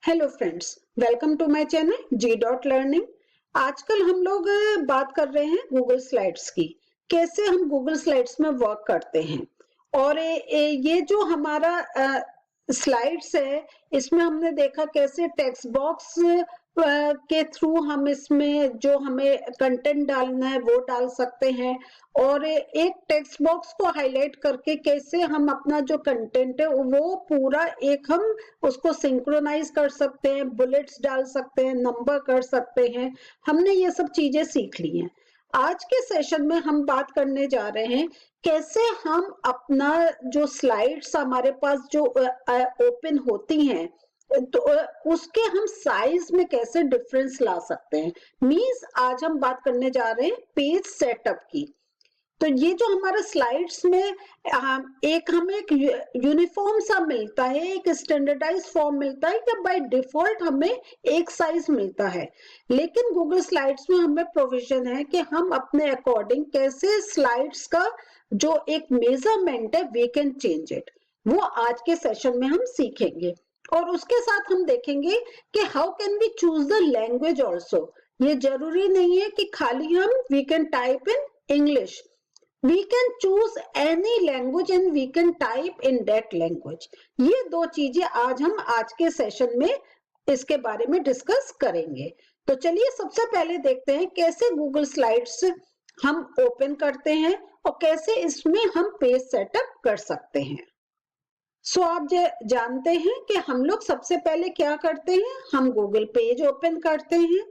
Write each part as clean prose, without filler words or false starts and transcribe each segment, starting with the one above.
Hello friends, welcome to my channel G dot learning. आजकल हम लोग बात कर रहे हैं गूगल स्लाइड्स की। कैसे हम गूगल स्लाइड्स में वर्क करते हैं। और ये जो हमारा स्लाइड्स है, इसमें हमने देखा कैसे टेक्स्ट बॉक्स के थ्रू हम इसमें जो हमें कंटेंट डालना है वो डाल सकते हैं। और एक टेक्स्ट बॉक्स को हाईलाइट करके कैसे हम अपना जो कंटेंट है वो पूरा एक हम उसको सिंक्रोनाइज कर सकते हैं, बुलेट्स डाल सकते हैं, नंबर कर सकते हैं। हमने ये सब चीजें सीख ली हैं। आज के सेशन में हम बात करने जा रहे हैं कैसे हम अपना जो स्लाइड्स हमारे पास जो ओपन होती हैं तो उसके हम साइज में कैसे डिफरेंस ला सकते हैं। मींस आज हम बात करने जा रहे हैं पेज सेटअप की। तो ये जो हमारा स्लाइड्स में हमें एक यूनिफॉर्म सा मिलता है, एक स्टैंडर्डाइज फॉर्म मिलता है या बाय डिफॉल्ट हमें एक साइज मिलता है। लेकिन गूगल स्लाइड्स में हमें प्रोविजन है कि हम अपने अकॉर्डिंग कैसे स्लाइड्स का जो एक मेजरमेंट है वी कैन चेंज इट। वो आज के सेशन में हम सीखेंगे। और उसके साथ हम देखेंगे कि how can we choose the language also. ये जरूरी नहीं है कि खाली हम we can type in English. We can choose any language and we can type in that language। ये दो चीजें आज के सेशन में इसके बारे में डिस्कस करेंगे। तो चलिए सबसे पहले देखते हैं कैसे गूगल स्लाइड्स हम ओपन करते हैं और कैसे इसमें हम पेज सेटअप कर सकते हैं। सो आप जानते हैं कि हम लोग सबसे पहले क्या करते हैं, हम गूगल पेज ओपन करते हैं।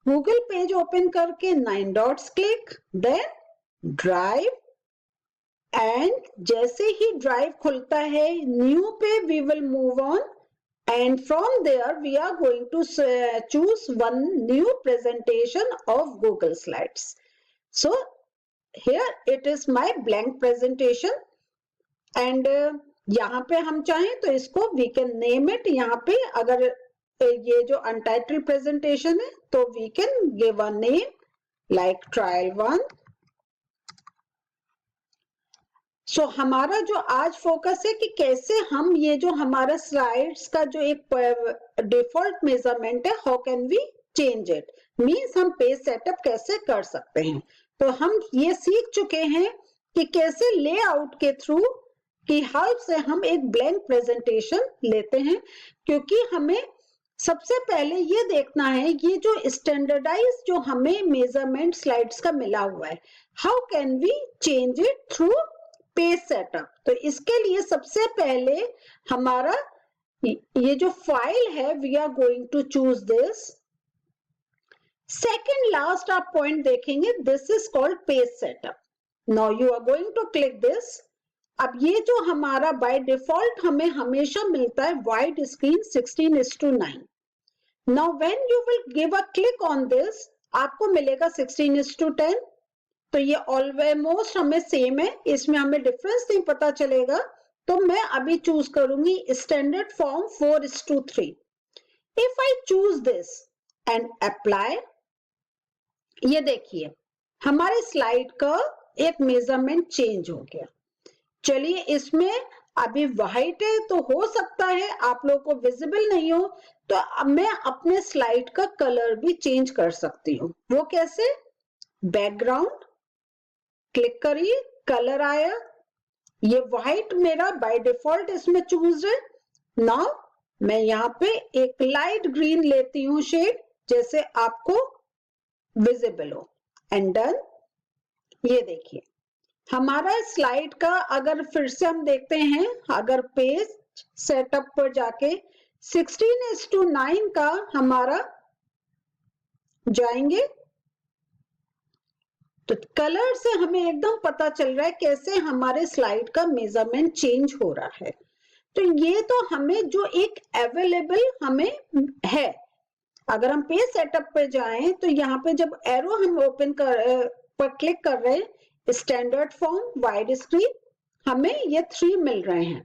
गूगल पेज ओपन करके 9 dots click, then drive. And जैसे ही ड्राइव खुलता है न्यू पे we will move on and from there we are going to choose one new presentation of Google slides. So here it is my blank presentation and यहाँ पे हम चाहें तो इसको वी कैन नेम इट। यहाँ पे अगर ये जो अनटाइटल्ड प्रेजेंटेशन है तो we can give a name like trial 1। सो हमारा जो आज फोकस है कि कैसे हम ये जो हमारा स्लाइड्स का जो एक डिफॉल्ट मेजरमेंट है how can we change it. Means हम पेज सेटअप कैसे कर सकते हैं। तो हम ये सीख चुके हैं कि कैसे लेआउट के थ्रू की हेल्प से हम एक ब्लैंक प्रेजेंटेशन लेते हैं। क्योंकि हमें सबसे पहले ये देखना है ये जो स्टैंडर्डाइज जो हमें मेजरमेंट स्लाइड्स का मिला हुआ है how can we change it through page setup. तो इसके लिए सबसे पहले हमारा ये जो फाइल है we are going to choose this. Second last आप पॉइंट देखेंगे this is called page setup. Now you are going to click this. अब ये जो हमारा बाय डिफॉल्ट हमें हमेशा मिलता है wide screen 16:9। Now when you will give a click on this आपको मिलेगा 16:10। तो ये ऑलमोस्ट हमें सेम है, इसमें हमें डिफरेंस नहीं पता चलेगा। तो मैं अभी चूज करूंगी standard form 4:3। If I choose this and apply, ये देखिए हमारे स्लाइड का एक मेजरमेंट चेंज हो गया। चलिए इसमें अभी व्हाइट है तो हो सकता है आप लोगों को विजिबल नहीं हो, तो अब मैं अपने स्लाइड का कलर भी चेंज कर सकती हूँ। वो कैसे, बैकग्राउंड क्लिक करिए, कलर आया, ये व्हाइट मेरा बाय डिफॉल्ट इसमें चूज है। नाउ मैं यहाँ पे एक लाइट ग्रीन लेती हूँ शेड जैसे आपको विजिबल हो एंड डन। ये देखिए हमारा स्लाइड का अगर फिर से हम देखते हैं, अगर पेज सेटअप पर जाके 16:9 का हमारा जाएंगे तो कलर से हमें एकदम पता चल रहा है कैसे हमारे स्लाइड का मेजरमेंट चेंज हो रहा है। तो ये तो हमें जो एक अवेलेबल हमें है। अगर हम पेज सेटअप पे जाएं तो यहाँ पे जब एरो हम ओपन पर क्लिक कर रहे हैं स्टैंडर्ड फॉर्म वाइड स्क्रीन हमें ये 3 मिल रहे हैं।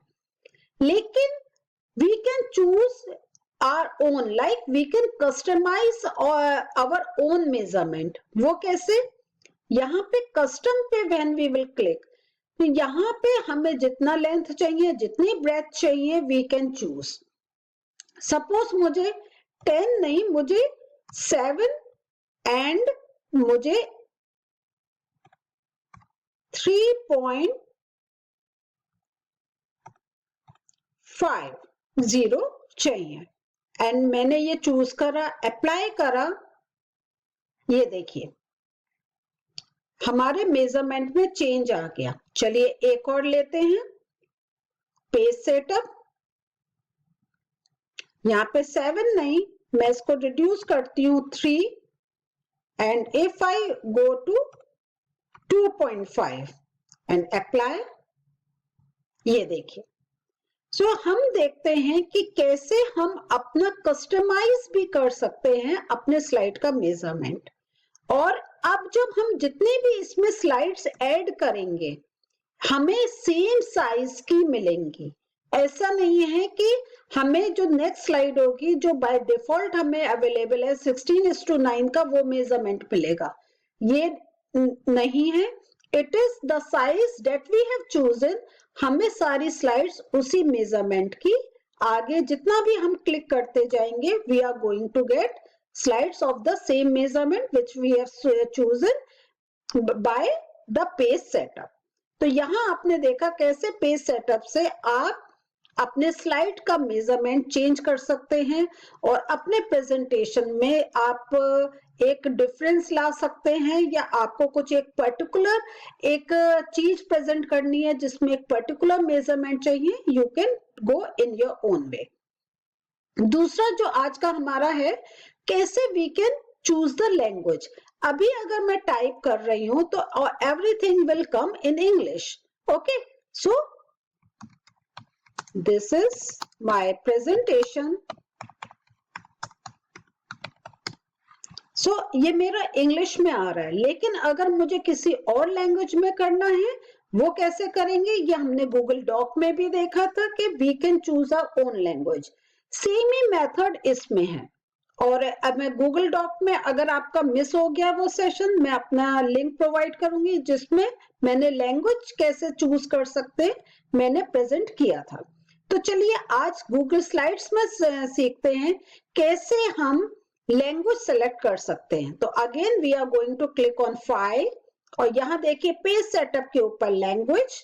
लेकिन we can choose our own, like we can customise our own measurement. वो कैसे, यहाँ पे कस्टम पे व्हेन वी विल क्लिक तो यहाँ पे हमें जितना लेंथ चाहिए जितनी ब्रेथ चाहिए वी कैन चूज। सपोज मुझे 10 नहीं, मुझे 7 एंड मुझे 3.50 चाहिए एंड मैंने ये चूज करा, अप्लाई करा। ये देखिए हमारे मेजरमेंट में चेंज आ गया। चलिए एक और लेते हैं, पेज सेटअप। यहाँ पे 7 नहीं, मैं इसको रिड्यूस करती हूँ 3 and if I go to 2.5 and apply, ये देखिए। सो हम देखते हैं कि कैसे हम अपना कस्टमाइज भी कर सकते हैं अपने स्लाइड का मेजरमेंट। और अब जब हम जितने भी इसमें स्लाइड्स ऐड करेंगे हमें सेम साइज की मिलेंगी। ऐसा नहीं है कि हमें जो नेक्स्ट स्लाइड होगी जो बाय डिफॉल्ट हमें अवेलेबल है 16:9 का वो मेजरमेंट मिलेगा, ये नहीं है। It is the size that we have chosen. हमें सारी स्लाइड्स उसी मेजरमेंट की, आगे जितना भी हम क्लिक करते जाएंगे we are going to get slides of the same measurement which we have chosen by the page setup. तो यहां आपने देखा कैसे पेज सेटअप से आप अपने स्लाइड का मेजरमेंट चेंज कर सकते हैं और अपने प्रेजेंटेशन में आप एक डिफरेंस ला सकते हैं, या आपको कुछ एक पर्टिकुलर एक चीज प्रेजेंट करनी है जिसमें एक पर्टिकुलर मेजरमेंट चाहिए, you can go in your own way. दूसरा जो आज का हमारा है, कैसे we can choose the language. अभी अगर मैं टाइप कर रही हूं तो everything will come in English. Okay, so this is my presentation. So ये मेरा इंग्लिश में आ रहा है, लेकिन अगर मुझे किसी और लैंग्वेज में करना है वो कैसे करेंगे, ये हमने गूगल डॉक में भी देखा था कि we can choose our own language. Same ही मेथड इसमें है। और अब मैं गूगल डॉक में अगर आपका मिस हो गया वो सेशन, मैं अपना लिंक प्रोवाइड करूंगी जिसमें मैंने लैंग्वेज कैसे चूज कर सकते मैंने प्रेजेंट किया था। तो चलिए आज गूगल स्लाइड्स में सीखते हैं कैसे हम लैंग्वेज सेलेक्ट कर सकते हैं। तो again we are going to click on file और यहाँ देखिए पेज सेटअप के ऊपर लैंग्वेज,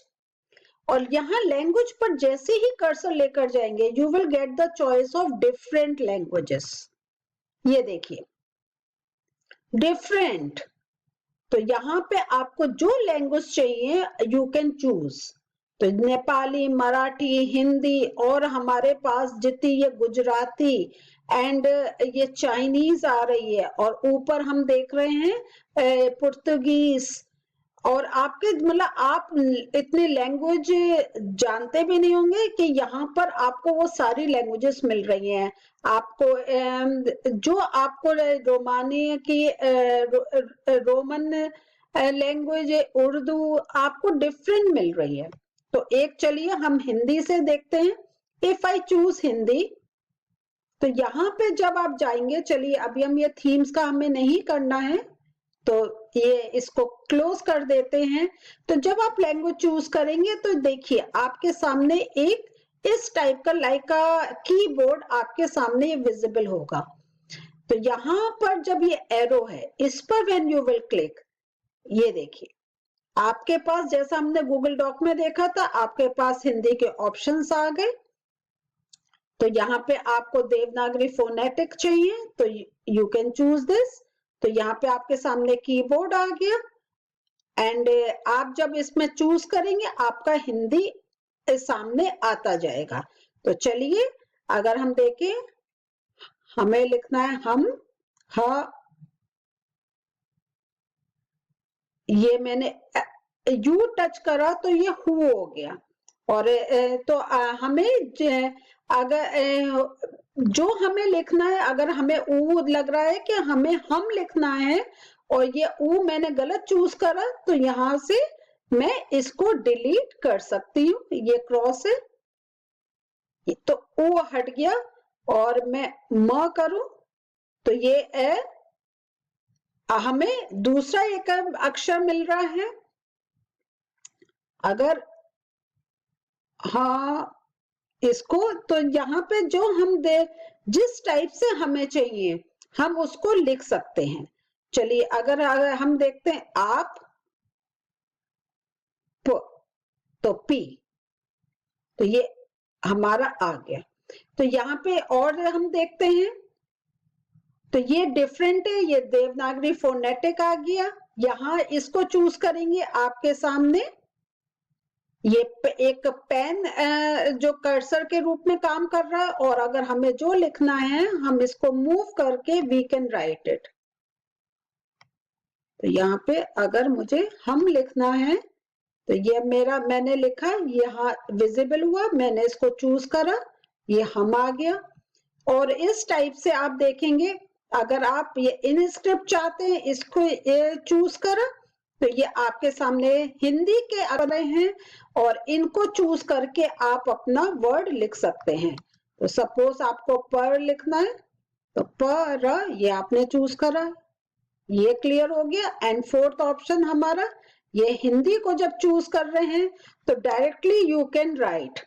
और यहाँ लैंग्वेज पर जैसे ही कर्सर लेकर जाएंगे you will get the choice of different languages. ये देखिए डिफरेंट, तो यहाँ पे आपको जो लैंग्वेज चाहिए यू कैन चूज। तो नेपाली, मराठी, हिंदी, और हमारे पास जितनी ये गुजराती एंड ये चाइनीज आ रही है, और ऊपर हम देख रहे हैं पुर्तगीज। और आपके मतलब आप इतने लैंग्वेज जानते भी नहीं होंगे कि यहाँ पर आपको वो सारी लैंग्वेजेस मिल रही हैं। आपको जो आपको रोमानी की रोमन लैंग्वेज, उर्दू आपको डिफरेंट मिल रही है। तो एक चलिए हम हिंदी से देखते हैं। इफ आई चूज हिंदी, तो यहाँ पे जब आप जाएंगे, चलिए अभी हम ये थीम्स का हमें नहीं करना है तो ये इसको क्लोज कर देते हैं। तो जब आप लैंग्वेज चूज करेंगे तो देखिए आपके सामने एक इस टाइप का लाइक का कीबोर्ड आपके सामने ये विजिबल होगा। तो यहाँ पर जब ये एरो है इस पर व्हेन यू विल क्लिक, ये देखिए आपके पास जैसा हमने गूगल डॉक में देखा था आपके पास हिंदी के ऑप्शंस आ गए। तो यहाँ पे आपको देवनागरी फोनेटिक चाहिए तो यू कैन चूज दिस। तो यहाँ पे आपके सामने कीबोर्ड आ गया एंड आप जब इसमें चूज करेंगे आपका हिंदी सामने आता जाएगा। तो चलिए अगर हम देखें, हमें लिखना है हम, हा, ये मैंने यू टच करा तो ये हु हो गया। और तो हमें अगर जो हमें लिखना है, अगर हमें ऊ लग रहा है कि हमें हम लिखना है और ये ऊ मैंने गलत चूज करा, तो यहां से मैं इसको डिलीट कर सकती हूँ। ये क्रॉस है तो ऊ हट गया और मैं म करूं तो ये हमें दूसरा एक अक्षर मिल रहा है। अगर हाँ इसको तो यहाँ पे जो हम दे जिस टाइप से हमें चाहिए हम उसको लिख सकते हैं। चलिए अगर हम देखते हैं आप तो पी, तो ये हमारा आ गया। तो यहाँ पे और हम देखते हैं तो ये डिफरेंट है, ये देवनागरी फोनेटिक आ गया। यहाँ इसको चूज करेंगे आपके सामने ये एक पेन जो कर्सर के रूप में काम कर रहा है, और अगर हमें जो लिखना है हम इसको मूव करके वी कैन राइट इट। तो यहाँ पे अगर मुझे हम लिखना है तो ये मैंने लिखा, यहाँ विजिबल हुआ, मैंने इसको चूज करा, ये हम आ गया। और इस टाइप से आप देखेंगे अगर आप ये इन स्क्रिप्ट चाहते हैं इसको ये चूज करा तो ये आपके सामने हिंदी के अक्षर हैं और इनको चूज करके आप अपना वर्ड लिख सकते हैं। तो सपोज आपको पर लिखना है तो पर, ये आपने चूज करा, ये क्लियर हो गया। एंड फोर्थ ऑप्शन हमारा, ये हिंदी को जब चूज कर रहे हैं तो डायरेक्टली यू कैन राइट,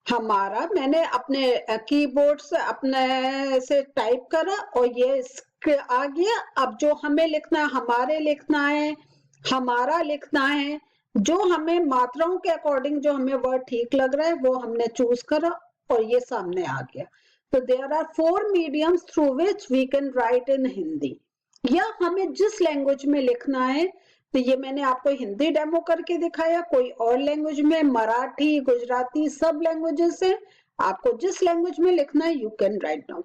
हमारा मैंने अपने कीबोर्ड से अपने से टाइप करा और ये आ गया। अब जो हमें लिखना है, हमारे लिखना है, हमारा लिखना है, जो हमें मात्राओं के अकॉर्डिंग जो हमें वर्ड ठीक लग रहा है वो हमने चूज करा और ये सामने आ गया। तो there are 4 mediums through which we can write in Hindi. या हमें जिस लैंग्वेज में लिखना है, तो ये मैंने आपको हिंदी डेमो करके दिखाया, कोई और लैंग्वेज में, मराठी, गुजराती, सब लैंग्वेजेस है, आपको जिस लैंग्वेज में लिखना है यू कैन राइट डाउन।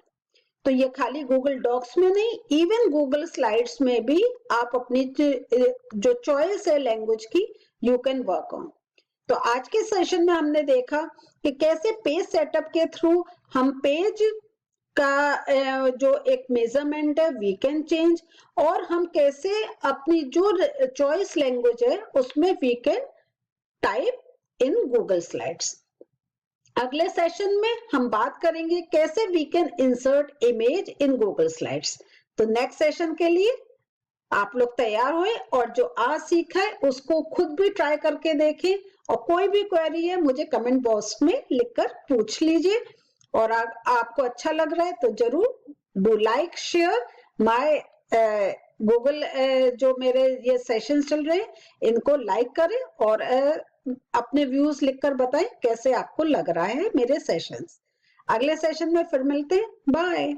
तो ये खाली गूगल डॉक्स में नहीं, इवन गूगल स्लाइड्स में भी आप अपनी जो चॉइस है लैंग्वेज की यू कैन वर्क ऑन। तो आज के सेशन में हमने देखा कि कैसे पेज सेटअप के थ्रू हम पेज का जो एक मेजरमेंट है वी कैन चेंज, और हम कैसे अपनी जो चॉइस लैंग्वेज है उसमें we can type in Google slides. अगले सेशन में हम बात करेंगे कैसे we can insert image in Google slides. तो नेक्स्ट सेशन के लिए आप लोग तैयार हुए और जो आज सीखा है उसको खुद भी ट्राई करके देखें, और कोई भी क्वेरी है मुझे कमेंट बॉक्स में लिखकर पूछ लीजिए। और आपको अच्छा लग रहा है तो जरूर do like share my Google जो मेरे ये सेशन चल रहे हैं इनको लाइक करें और अपने व्यूज लिखकर बताएं कैसे आपको लग रहा है मेरे सेशंस। अगले सेशन में फिर मिलते हैं, बाय।